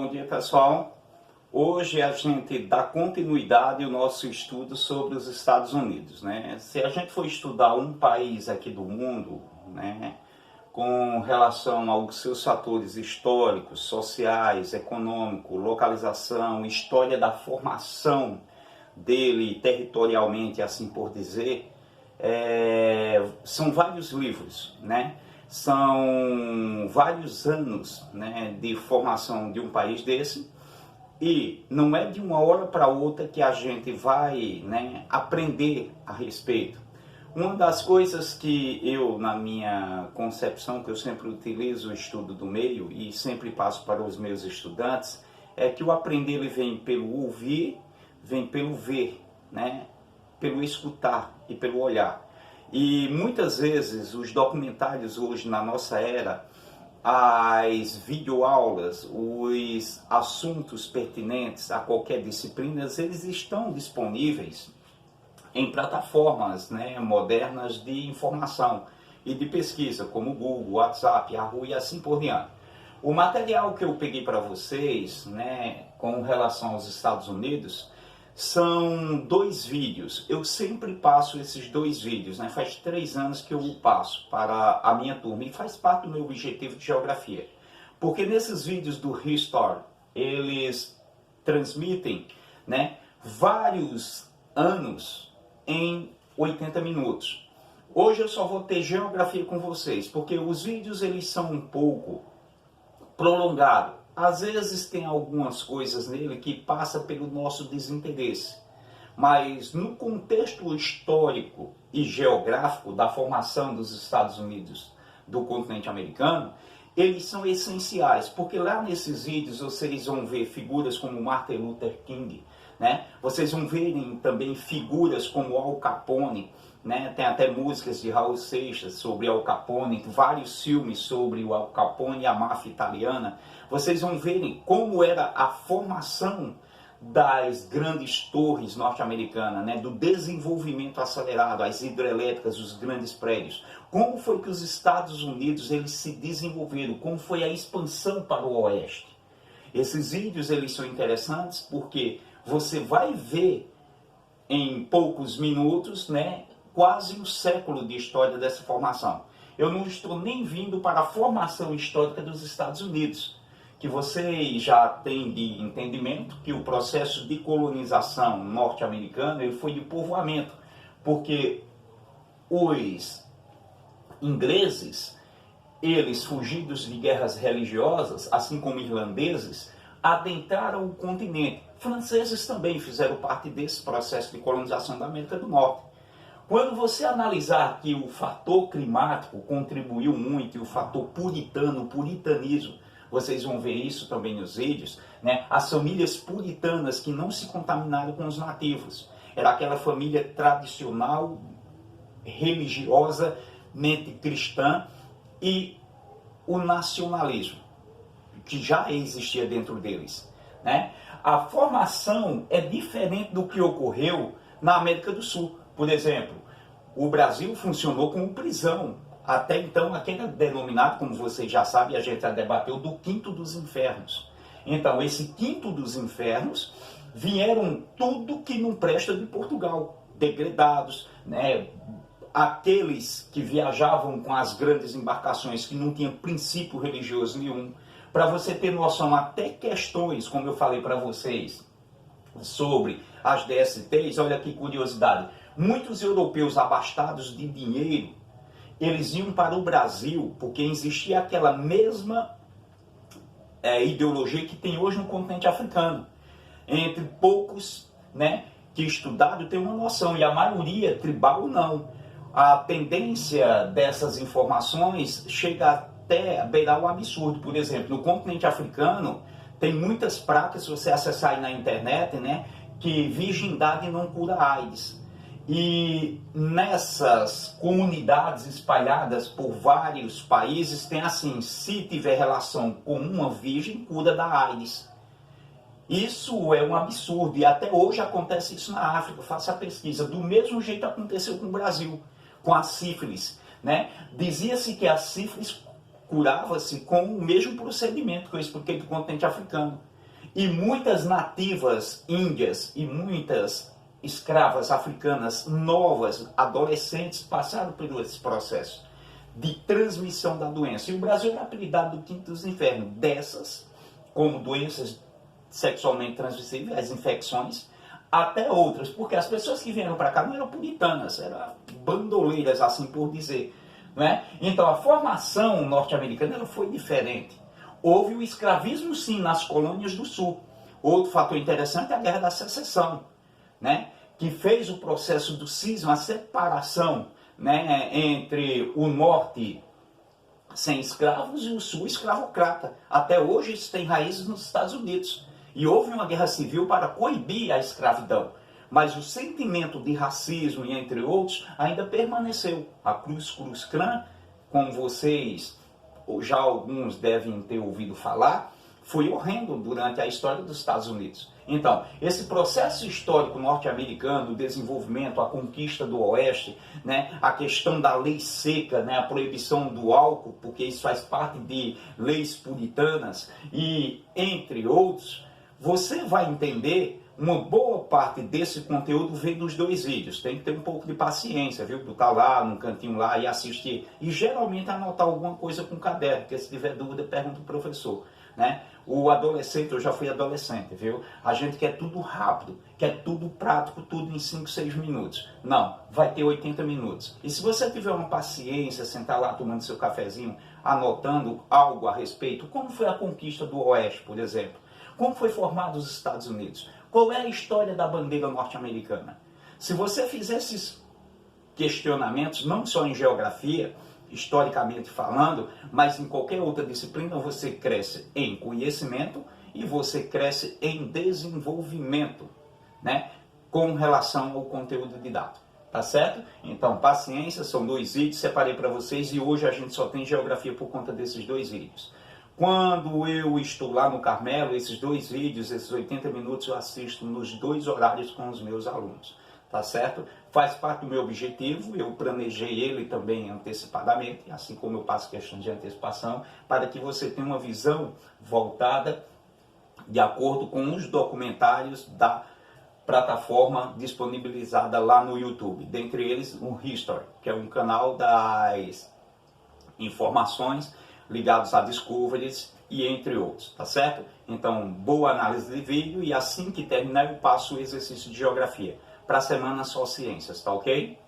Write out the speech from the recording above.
Bom dia, pessoal. Hoje a gente dá continuidade ao nosso estudo sobre os Estados Unidos, né? Se a gente for estudar um país aqui do mundo, né, com relação aos seus fatores históricos, sociais, econômicos, localização, história da formação dele territorialmente, assim por dizer, são vários livros, né? São vários anos, né, de formação de um país desse, e não é de uma hora para outra que a gente vai, né, aprender a respeito. Uma das coisas que eu, na minha concepção, que eu sempre utilizo o estudo do meio e sempre passo para os meus estudantes, é que o aprender ele vem pelo ouvir, vem pelo ver, né, pelo escutar e pelo olhar. E muitas vezes os documentários hoje na nossa era, as videoaulas, os assuntos pertinentes a qualquer disciplina, eles estão disponíveis em plataformas, né, modernas de informação e de pesquisa, como Google, WhatsApp, Yahoo e assim por diante. O material que eu peguei para vocês, né, com relação aos Estados Unidos, são 2 vídeos. Eu sempre passo esses 2 vídeos, né? Faz 3 anos que eu passo para a minha turma e faz parte do meu objetivo de geografia. Porque nesses vídeos do History, eles transmitem, né, vários anos em 80 minutos. Hoje eu só vou ter geografia com vocês, porque os vídeos eles são um pouco prolongados. Às vezes tem algumas coisas nele que passam pelo nosso desinteresse, mas no contexto histórico e geográfico da formação dos Estados Unidos, do continente americano, eles são essenciais, porque lá nesses vídeos vocês vão ver figuras como Martin Luther King, né? Vocês vão verem também figuras como Al Capone, né? Tem até músicas de Raul Seixas sobre Al Capone, vários filmes sobre o Al Capone e a máfia italiana. Vocês vão verem como era a formação das grandes torres norte-americanas, né? Do desenvolvimento acelerado, as hidrelétricas, os grandes prédios. Como foi que os Estados Unidos eles se desenvolveram, como foi a expansão para o oeste. Esses vídeos eles são interessantes porque você vai ver em poucos minutos, né, quase um século de história dessa formação. Eu não estou nem vindo para a formação histórica dos Estados Unidos, que vocês já têm de entendimento que o processo de colonização norte-americana ele foi de povoamento, porque os ingleses, eles fugidos de guerras religiosas, assim como irlandeses, adentraram o continente. Franceses também fizeram parte desse processo de colonização da América do Norte. Quando você analisar que o fator climático contribuiu muito, e o fator puritano, o puritanismo, vocês vão ver isso também nos vídeos, né? As famílias puritanas que não se contaminaram com os nativos. Era aquela família tradicional, religiosamente cristã, e o nacionalismo, que já existia dentro deles, né? A formação é diferente do que ocorreu na América do Sul. Por exemplo, o Brasil funcionou como prisão. Até então, aquele era denominado, como vocês já sabem, a gente já debateu, do quinto dos infernos. Então, esse quinto dos infernos vieram tudo que não presta de Portugal. Degredados, né? Aqueles que viajavam com as grandes embarcações que não tinham princípio religioso nenhum. Para você ter noção, até questões, como eu falei para vocês, sobre as DSTs, olha que curiosidade. Muitos europeus abastados de dinheiro, eles iam para o Brasil, porque existia aquela mesma ideologia que tem hoje no continente africano. Entre poucos, né, que estudaram tem uma noção, e a maioria tribal não. A tendência dessas informações chega até beirar o absurdo. Por exemplo, no continente africano, tem muitas práticas, se você acessar aí na internet, né, que virgindade não cura AIDS. E nessas comunidades espalhadas por vários países, tem assim, se tiver relação com uma virgem, cura da AIDS. Isso é um absurdo, e até hoje acontece isso na África, faça a pesquisa. Do mesmo jeito aconteceu com o Brasil, com a sífilis, né? Dizia-se que a sífilis curava-se com o mesmo procedimento que eu expliquei do continente africano. E muitas nativas índias e muitas escravas africanas novas, adolescentes, passaram por esse processo de transmissão da doença. E o Brasil é apelidado do quinto dos infernos, dessas, como doenças sexualmente transmissíveis, as infecções, até outras, porque as pessoas que vieram para cá não eram puritanas, eram bandoleiras, assim por dizer. Né? Então a formação norte-americana ela foi diferente. Houve o escravismo sim nas colônias do sul. Outro fator interessante é a Guerra da Secessão, né? Que fez o processo do cisma, a separação, né, entre o norte sem escravos e o sul escravocrata. Até hoje isso tem raízes nos Estados Unidos. E houve uma guerra civil para coibir a escravidão. Mas o sentimento de racismo, e entre outros, ainda permaneceu. A Ku Klux Klan, como vocês, ou já alguns devem ter ouvido falar, foi horrendo durante a história dos Estados Unidos. Então, esse processo histórico norte-americano, o desenvolvimento, a conquista do Oeste, né, a questão da lei seca, né, a proibição do álcool, porque isso faz parte de leis puritanas, e entre outros, você vai entender, uma boa parte desse conteúdo vem dos dois vídeos. Tem que ter um pouco de paciência, viu? Botar lá, num cantinho lá e assistir. E geralmente anotar alguma coisa com caderno, porque se tiver dúvida, pergunta o professor. Né? O adolescente, eu já fui adolescente, viu? A gente quer tudo rápido, quer tudo prático, tudo em 5, 6 minutos. Não, vai ter 80 minutos. E se você tiver uma paciência, sentar lá tomando seu cafezinho, anotando algo a respeito, como foi a conquista do Oeste, por exemplo? Como foi formado os Estados Unidos? Qual é a história da bandeira norte-americana? Se você fizer esses questionamentos, não só em geografia, historicamente falando, mas em qualquer outra disciplina, você cresce em conhecimento e você cresce em desenvolvimento, né? Com relação ao conteúdo didático, tá certo? Então, paciência, são 2 vídeos, separei para vocês e hoje a gente só tem geografia por conta desses 2 vídeos. Quando eu estou lá no Carmelo, esses 2 vídeos, esses 80 minutos, eu assisto nos 2 horários com os meus alunos. Tá certo? Faz parte do meu objetivo, eu planejei ele também antecipadamente, assim como eu passo questão de antecipação, para que você tenha uma visão voltada de acordo com os documentários da plataforma disponibilizada lá no YouTube. Dentre eles, o History, que é um canal das informações ligados a Discoveries e entre outros, tá certo? Então, boa análise de vídeo e assim que terminar eu passo o exercício de geografia. Para a semana só ciências, tá ok?